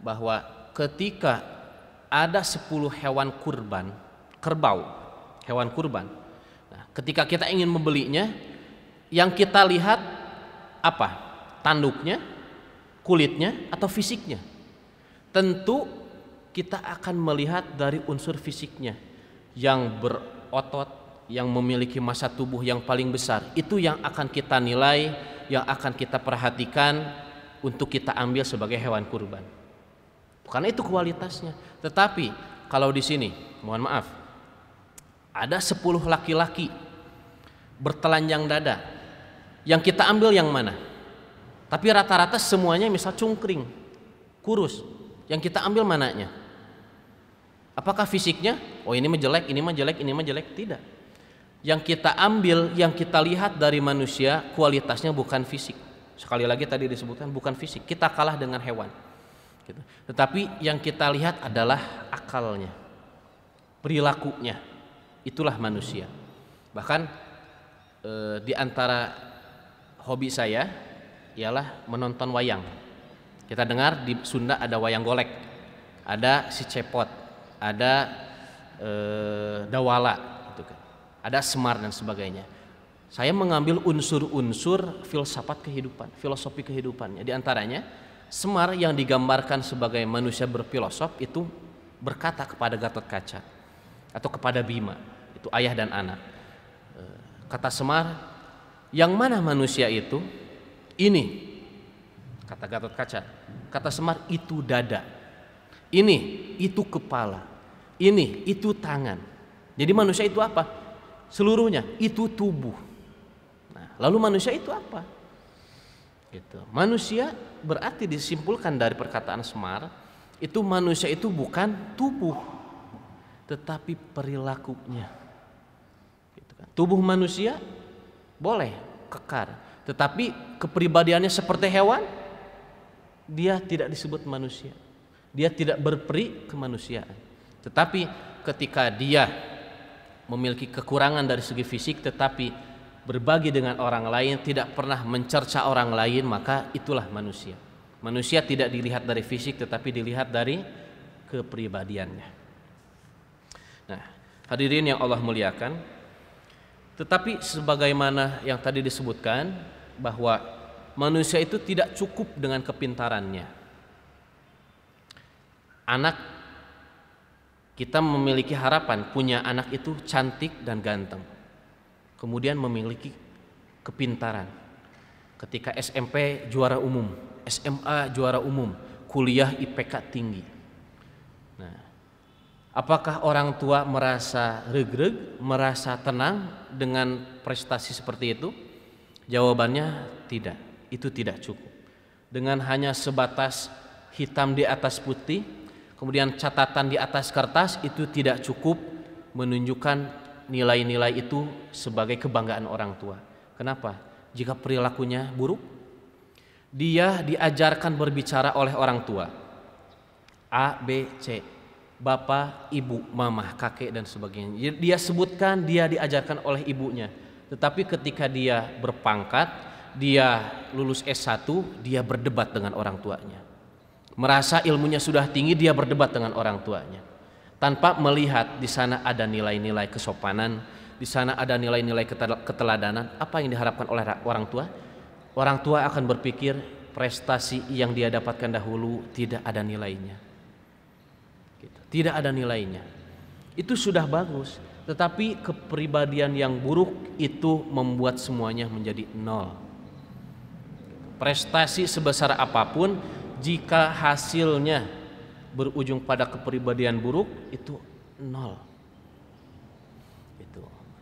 bahwa ketika ada 10 hewan kurban, kerbau, hewan kurban. Nah, ketika kita ingin membelinya, yang kita lihat apa? Tanduknya, kulitnya, atau fisiknya? Tentu kita akan melihat dari unsur fisiknya. Yang berotot, yang memiliki massa tubuh yang paling besar, itu yang akan kita nilai, yang akan kita perhatikan untuk kita ambil sebagai hewan kurban. Karena itu kualitasnya. Tetapi kalau di sini, mohon maaf, ada 10 laki-laki bertelanjang dada, yang kita ambil yang mana? Tapi rata-rata semuanya misal cungkring, kurus. Yang kita ambil mananya? Apakah fisiknya? Oh, ini mah jelek, ini mah jelek, ini mah jelek? Tidak. Yang kita ambil, yang kita lihat dari manusia, kualitasnya bukan fisik. Sekali lagi tadi disebutkan bukan fisik. Kita kalah dengan hewan. Gitu. Tetapi yang kita lihat adalah akalnya, perilakunya. Itulah manusia. Bahkan di antara hobi saya ialah menonton wayang. Kita dengar di Sunda ada wayang golek, ada si cepot, ada dawala, gitu kan. Ada semar dan sebagainya. Saya mengambil unsur-unsur filsafat kehidupan, filosofi kehidupannya. Di antaranya Semar yang digambarkan sebagai manusia berfilosof itu berkata kepada Gatot Kaca atau kepada Bima, itu ayah dan anak. Kata Semar, yang mana manusia itu? Ini, kata Gatot Kaca. Kata Semar, itu dada. Ini, itu kepala. Ini, itu tangan. Jadi manusia itu apa? Seluruhnya, itu tubuh. Nah, lalu manusia itu apa? Gitu. Manusia berarti disimpulkan dari perkataan Semar, itu manusia itu bukan tubuh, tetapi perilakunya. Gitu kan. Tubuh manusia boleh kekar, tetapi kepribadiannya seperti hewan, dia tidak disebut manusia. Dia tidak berperi kemanusiaan. Tetapi ketika dia memiliki kekurangan dari segi fisik, tetapi berbagi dengan orang lain, tidak pernah mencerca orang lain, maka itulah manusia. Manusia tidak dilihat dari fisik, tetapi dilihat dari kepribadiannya. Nah, hadirin yang Allah muliakan, tetapi sebagaimana yang tadi disebutkan, bahwa manusia itu tidak cukup dengan kepintarannya. Anak, kita memiliki harapan punya anak itu cantik dan ganteng, kemudian memiliki kepintaran. Ketika SMP juara umum, SMA juara umum, kuliah IPK tinggi. Nah, apakah orang tua merasa regreg, merasa tenang dengan prestasi seperti itu? Jawabannya tidak, itu tidak cukup. dengan hanya sebatas hitam di atas putih, kemudian catatan di atas kertas, itu tidak cukup menunjukkan nilai-nilai itu sebagai kebanggaan orang tua. Kenapa? Jika perilakunya buruk, dia diajarkan berbicara oleh orang tua, A, B, C, bapak, ibu, mama, kakek dan sebagainya. Dia sebutkan, dia diajarkan oleh ibunya. Tetapi ketika dia berpangkat, dia lulus S1, dia berdebat dengan orang tuanya. Merasa ilmunya sudah tinggi, dia berdebat dengan orang tuanya. Tanpa melihat di sana ada nilai-nilai kesopanan, di sana ada nilai-nilai keteladanan. Apa yang diharapkan oleh orang tua? Orang tua akan berpikir prestasi yang dia dapatkan dahulu tidak ada nilainya. Tidak ada nilainya. Itu sudah bagus, tetapi kepribadian yang buruk itu membuat semuanya menjadi nol. Prestasi sebesar apapun, jika hasilnya berujung pada kepribadian buruk, itu nol.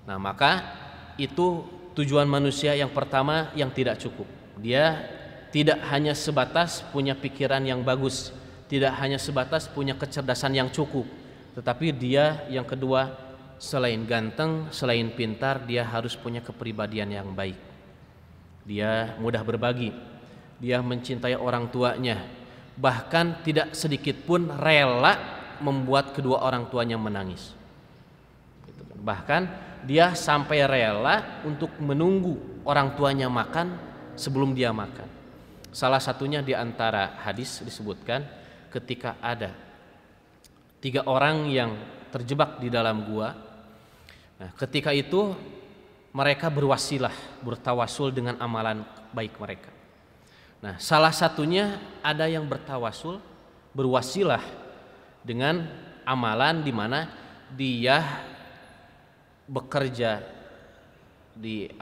Nah, maka itu tujuan manusia yang pertama yang tidak cukup. Dia tidak hanya sebatas punya pikiran yang bagus, tidak hanya sebatas punya kecerdasan yang cukup, tetapi dia yang kedua, selain ganteng, selain pintar, dia harus punya kepribadian yang baik. Dia mudah berbagi, dia mencintai orang tuanya, bahkan tidak sedikit pun rela membuat kedua orang tuanya menangis. Bahkan dia sampai rela untuk menunggu orang tuanya makan sebelum dia makan. Salah satunya di antara hadis disebutkan ketika ada 3 orang yang terjebak di dalam gua. Nah, ketika itu mereka berwasilah, bertawasul dengan amalan baik mereka. Nah, salah satunya ada yang bertawasul, berwasilah dengan amalan di mana dia bekerja di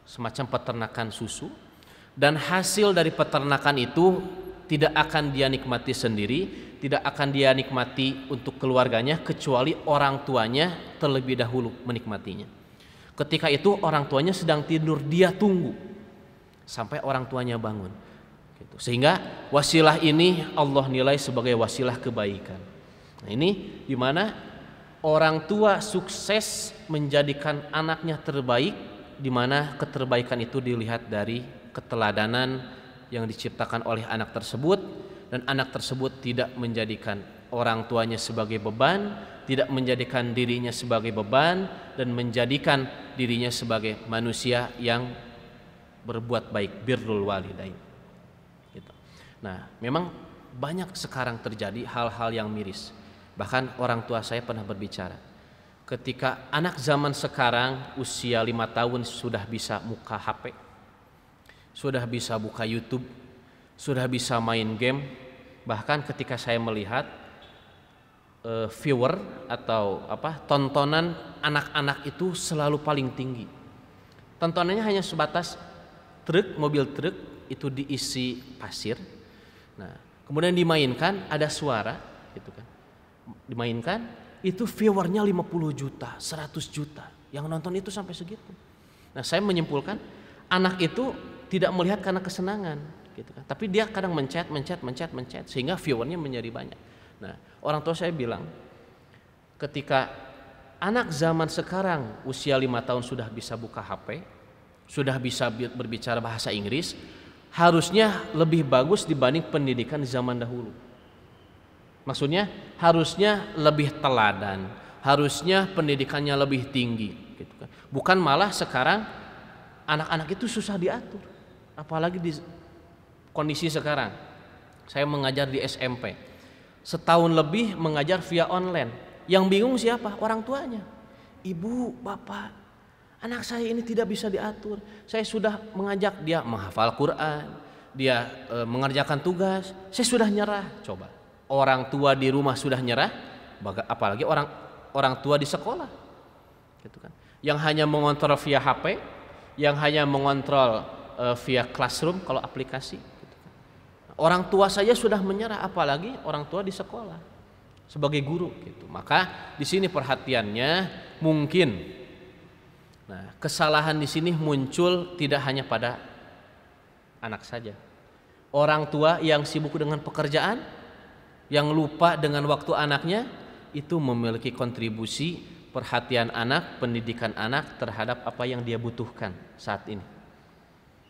semacam peternakan susu, dan hasil dari peternakan itu tidak akan dia nikmati sendiri, tidak akan dia nikmati untuk keluarganya kecuali orang tuanya terlebih dahulu menikmatinya. Ketika itu orang tuanya sedang tidur, dia tunggu sampai orang tuanya bangun. Sehingga wasilah ini Allah nilai sebagai wasilah kebaikan. Nah, ini di mana orang tua sukses menjadikan anaknya terbaik, di mana keterbaikan itu dilihat dari keteladanan yang diciptakan oleh anak tersebut, dan anak tersebut tidak menjadikan orang tuanya sebagai beban, tidak menjadikan dirinya sebagai beban, dan menjadikan dirinya sebagai manusia yang berbuat baik, birrul walidain. Gitu. Nah, memang banyak sekarang terjadi hal-hal yang miris. Bahkan orang tua saya pernah berbicara, ketika anak zaman sekarang usia 5 tahun sudah bisa buka HP, sudah bisa buka YouTube, sudah bisa main game. Bahkan ketika saya melihat viewer atau tontonan anak-anak itu selalu paling tinggi. Tontonannya hanya sebatas mobil truk itu diisi pasir. Nah, kemudian dimainkan, ada suara, gitu kan. Dimainkan, itu viewernya 50 juta, 100 juta. Yang nonton itu sampai segitu. Nah, saya menyimpulkan anak itu tidak melihat karena kesenangan, gitu kan. Tapi dia kadang mencet sehingga viewernya menjadi banyak. Nah, orang tua saya bilang, ketika anak zaman sekarang usia 5 tahun sudah bisa buka HP, sudah bisa berbicara bahasa Inggris, harusnya lebih bagus dibanding pendidikan di zaman dahulu. Maksudnya harusnya lebih teladan, harusnya pendidikannya lebih tinggi, gitu kan. Bukan malah sekarang anak-anak itu susah diatur, apalagi di kondisi sekarang. Saya mengajar di SMP, setahun lebih mengajar via online. Yang bingung siapa? Orang tuanya. Ibu, bapak, anak saya ini tidak bisa diatur. Saya sudah mengajak dia menghafal Quran, dia mengerjakan tugas, saya sudah nyerah. Coba. Orang tua di rumah sudah nyerah, apalagi orang tua di sekolah, gitu kan. Yang hanya mengontrol via HP, yang hanya mengontrol via classroom kalau aplikasi. Gitu kan. Orang tua saja sudah menyerah, apalagi orang tua di sekolah sebagai guru. Gitu. Maka di sini perhatiannya mungkin. Nah, kesalahan di sini muncul tidak hanya pada anak saja, Orang tua yang sibuk dengan pekerjaan, yang lupa dengan waktu anaknya, itu memiliki kontribusi perhatian anak, pendidikan anak terhadap apa yang dia butuhkan saat ini.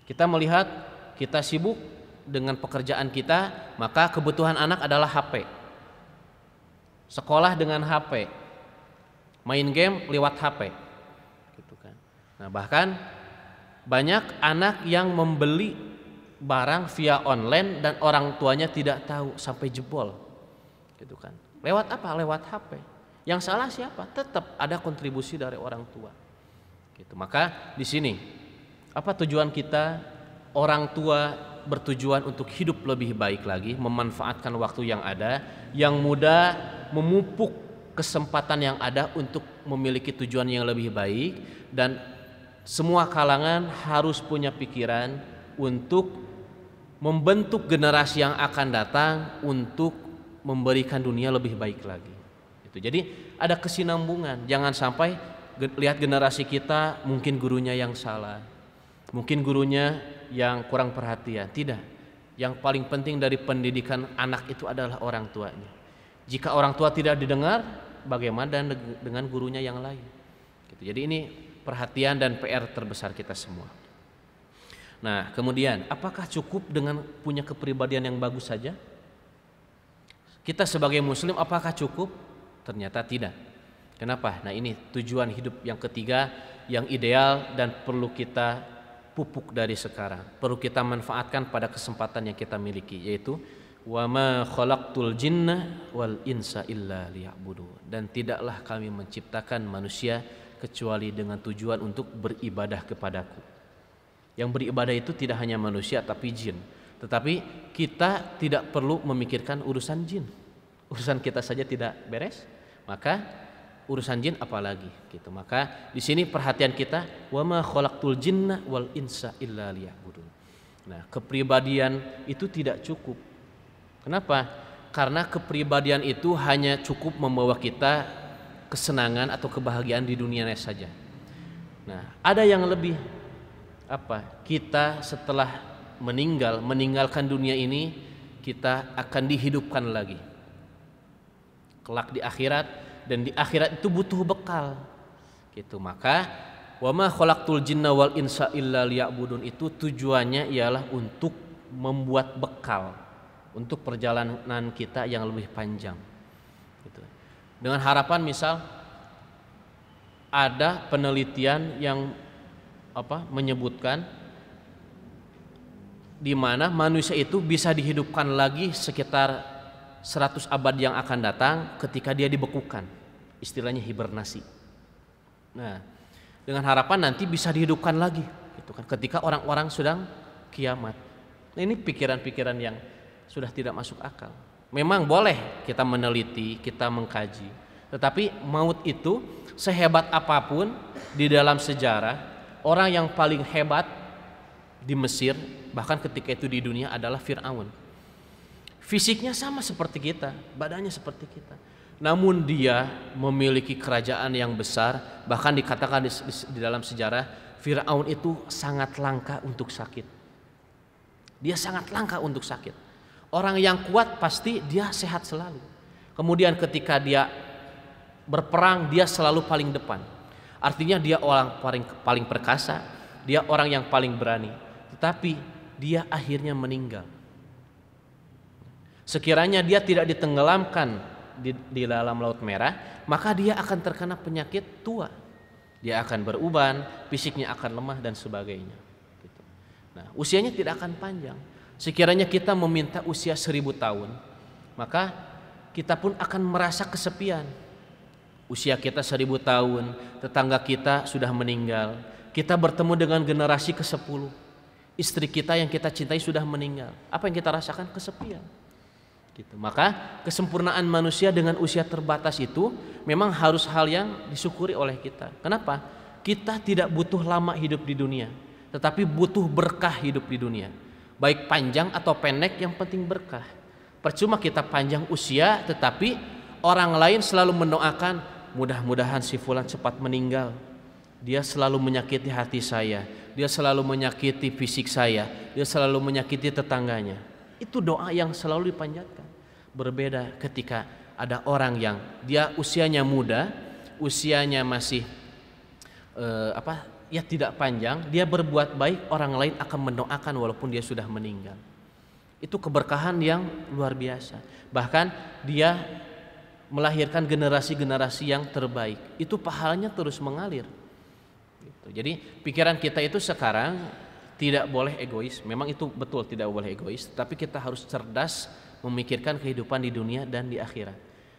Kita melihat kita sibuk dengan pekerjaan kita, maka kebutuhan anak adalah HP. Sekolah dengan HP, main game lewat HP, gitu kan. Nah, bahkan banyak anak yang membeli barang via online dan orang tuanya tidak tahu sampai jebol, gitu kan. Lewat apa? Lewat HP. Yang salah siapa? Tetap ada kontribusi dari orang tua, gitu. Maka di sini apa tujuan kita? Orang tua bertujuan untuk hidup lebih baik lagi, memanfaatkan waktu yang ada, yang muda memupuk kesempatan yang ada untuk memiliki tujuan yang lebih baik, dan semua kalangan harus punya pikiran untuk membentuk generasi yang akan datang untuk memberikan dunia lebih baik lagi. Itu. Jadi ada kesinambungan. Jangan sampai lihat generasi kita mungkin gurunya yang salah, mungkin gurunya yang kurang perhatian. Tidak. Yang paling penting dari pendidikan anak itu adalah orang tuanya. Jika orang tua tidak didengar, bagaimana dengan gurunya yang lain? Gitu. Jadi ini perhatian dan PR terbesar kita semua. Nah, kemudian apakah cukup dengan punya kepribadian yang bagus saja? Kita sebagai muslim apakah cukup? Ternyata tidak. Kenapa? Nah, ini tujuan hidup yang ketiga yang ideal dan perlu kita pupuk dari sekarang. Perlu kita manfaatkan pada kesempatan yang kita miliki, yaitu wa ma khalaqtul jinna wal insa illa liya'budun. Dan tidaklah kami menciptakan manusia kecuali dengan tujuan untuk beribadah kepadaku. Yang beribadah itu tidak hanya manusia tapi jin. Tetapi kita tidak perlu memikirkan urusan jin. Urusan kita saja tidak beres, maka urusan jin apalagi gitu. Maka di sini perhatian kita wa ma khalaqtul jinna wal insa illa liya'budun. Nah, kepribadian itu tidak cukup. Kenapa? Karena kepribadian itu hanya cukup membawa kita kesenangan atau kebahagiaan di dunia saja. Nah, ada yang lebih kita setelah meninggalkan dunia ini, kita akan dihidupkan lagi kelak di akhirat, dan di akhirat itu butuh bekal gitu. Maka wa ma khalaqtul jinna wal insa illa liya'budun itu tujuannya ialah untuk membuat bekal untuk perjalanan kita yang lebih panjang gitu. Dengan harapan misal ada penelitian yang menyebutkan di mana manusia itu bisa dihidupkan lagi sekitar 100 abad yang akan datang ketika dia dibekukan, istilahnya hibernasi. Nah, dengan harapan nanti bisa dihidupkan lagi gitu kan, ketika orang-orang sedang kiamat. Nah, ini pikiran-pikiran yang sudah tidak masuk akal. Memang boleh kita meneliti, kita mengkaji, tetapi maut itu sehebat apapun di dalam sejarah, orang yang paling hebat di Mesir, bahkan ketika itu di dunia, adalah Fir'aun. Fisiknya sama seperti kita, badannya seperti kita, namun dia memiliki kerajaan yang besar. Bahkan dikatakan di dalam sejarah, Fir'aun itu sangat langka untuk sakit. Dia sangat langka untuk sakit. Orang yang kuat pasti dia sehat selalu. Kemudian ketika dia berperang, dia selalu paling depan. Artinya dia orang paling perkasa, dia orang yang paling berani. Tetapi dia akhirnya meninggal. Sekiranya dia tidak ditenggelamkan di dalam Laut Merah, maka dia akan terkena penyakit tua. Dia akan beruban, fisiknya akan lemah dan sebagainya. Nah, usianya tidak akan panjang. Sekiranya kita meminta usia 1000 tahun, maka kita pun akan merasa kesepian. Usia kita 1000 tahun, tetangga kita sudah meninggal, kita bertemu dengan generasi ke-10, istri kita yang kita cintai sudah meninggal. Apa yang kita rasakan? Kesepian gitu. Maka kesempurnaan manusia dengan usia terbatas itu memang harus hal yang disyukuri oleh kita. Kenapa? Kita tidak butuh lama hidup di dunia, tetapi butuh berkah hidup di dunia. Baik panjang atau pendek, yang penting berkah. Percuma kita panjang usia tetapi orang lain selalu mendoakan mudah-mudahan si fulan cepat meninggal, dia selalu menyakiti hati saya, dia selalu menyakiti fisik saya, dia selalu menyakiti tetangganya. Itu doa yang selalu dipanjatkan. Berbeda ketika ada orang yang dia usianya muda, usianya masih tidak panjang, dia berbuat baik, orang lain akan mendoakan walaupun dia sudah meninggal. Itu keberkahan yang luar biasa. Bahkan dia melahirkan generasi-generasi yang terbaik. Itu pahalanya terus mengalir. Jadi pikiran kita itu sekarang tidak boleh egois. Memang itu betul, tidak boleh egois. Tapi kita harus cerdas memikirkan kehidupan di dunia dan di akhirat.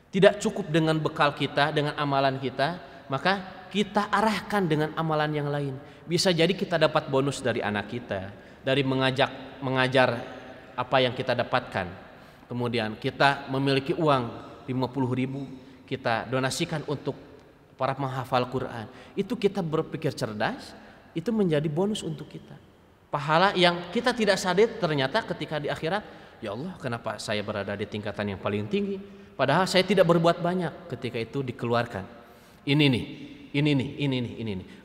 Tidak cukup dengan bekal kita, dengan amalan kita, maka kita arahkan dengan amalan yang lain. Bisa jadi kita dapat bonus dari anak kita, dari mengajar apa yang kita dapatkan. Kemudian kita memiliki uang 50.000, kita donasikan untuk para penghafal Quran. Itu kita berpikir cerdas, itu menjadi bonus untuk kita. Pahala yang kita tidak sadar ternyata ketika di akhirat, ya Allah, kenapa saya berada di tingkatan yang paling tinggi? Padahal saya tidak berbuat banyak. Ketika itu dikeluarkan. Ini nih.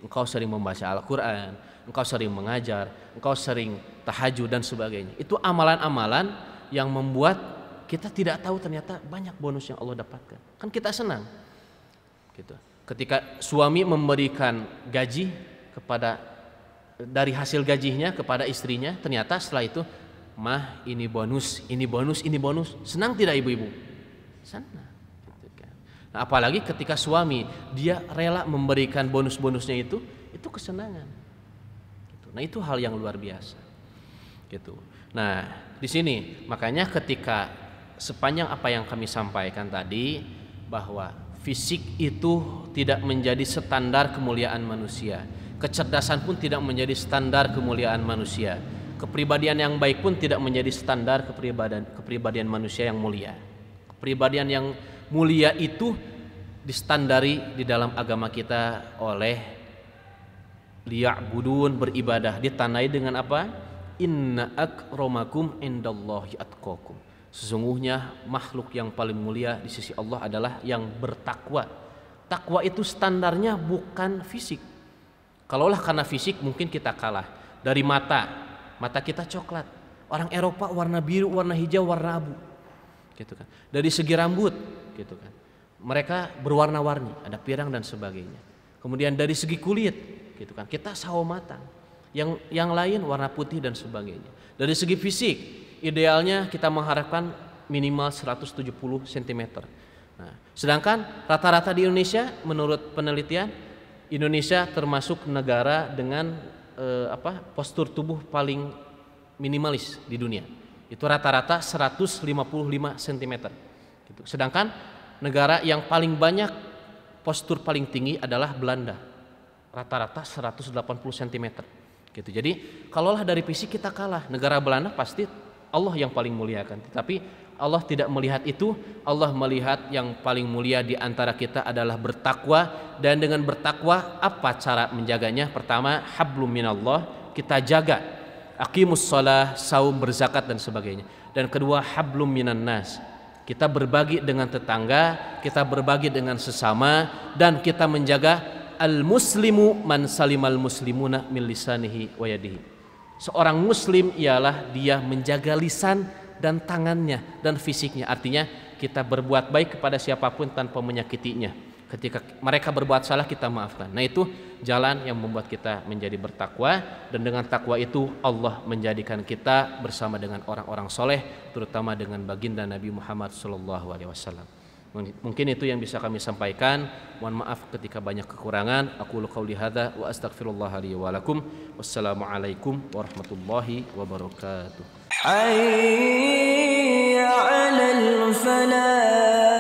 Engkau sering membaca Al-Quran, engkau sering mengajar, engkau sering tahajud dan sebagainya. Itu amalan-amalan yang membuat kita tidak tahu ternyata banyak bonus yang Allah dapatkan. Kan kita senang. Gitu. Ketika suami memberikan gaji dari hasil gajinya kepada istrinya, ternyata setelah itu, mah ini bonus. Senang tidak ibu-ibu? Senang. Gitu kan. Nah, apalagi ketika suami dia rela memberikan bonus-bonusnya itu kesenangan. Gitu. Nah, itu hal yang luar biasa. Gitu. Nah, di sini makanya ketika sepanjang apa yang kami sampaikan tadi, bahwa fisik itu tidak menjadi standar kemuliaan manusia. Kecerdasan pun tidak menjadi standar kemuliaan manusia. Kepribadian yang baik pun tidak menjadi standar kepribadian manusia yang mulia. Kepribadian yang mulia itu distandari di dalam agama kita oleh liya'budun, beribadah, ditandai dengan apa? Inna akramakum indallahi atqakum. Sesungguhnya makhluk yang paling mulia di sisi Allah adalah yang bertakwa. Takwa itu standarnya bukan fisik. Kalaulah karena fisik mungkin kita kalah. Dari mata kita coklat. Orang Eropa warna biru, warna hijau, warna abu. Gitu kan. Dari segi rambut, gitu kan. Mereka berwarna-warni, ada pirang dan sebagainya. Kemudian dari segi kulit, gitu kan. Kita sawo matang. Yang lain warna putih dan sebagainya. Dari segi fisik, idealnya kita mengharapkan minimal 170 cm. Nah, sedangkan rata-rata di Indonesia, menurut penelitian, Indonesia termasuk negara dengan postur tubuh paling minimalis di dunia. Itu rata-rata 155 cm. Gitu. Sedangkan negara yang paling banyak postur paling tinggi adalah Belanda. Rata-rata 180 cm. Gitu. Jadi kalaulah dari fisik kita kalah, negara Belanda pasti Allah yang paling muliakan. Tetapi Allah tidak melihat itu. Allah melihat yang paling mulia di antara kita adalah bertakwa. Dan dengan bertakwa apa cara menjaganya? Pertama, hablum minallah, kita jaga. Aqimus shalah, saum, berzakat dan sebagainya. Dan kedua, hablum minan nas, kita berbagi dengan tetangga, kita berbagi dengan sesama, dan kita menjaga al-muslimu man salimal muslimuna min lisanihi wa yadihi. Seorang muslim ialah dia menjaga lisan dan tangannya dan fisiknya. Artinya kita berbuat baik kepada siapapun tanpa menyakitinya. Ketika mereka berbuat salah kita maafkan. Nah, itu jalan yang membuat kita menjadi bertakwa. Dan dengan takwa itu Allah menjadikan kita bersama dengan orang-orang soleh, terutama dengan baginda Nabi Muhammad SAW. Mungkin itu yang bisa kami sampaikan. Mohon maaf ketika banyak kekurangan. Aqulu qauli hadza wa astaghfirullah li wa lakum. Wassalamualaikum warahmatullahi wabarakatuh. Hayya 'alal falah.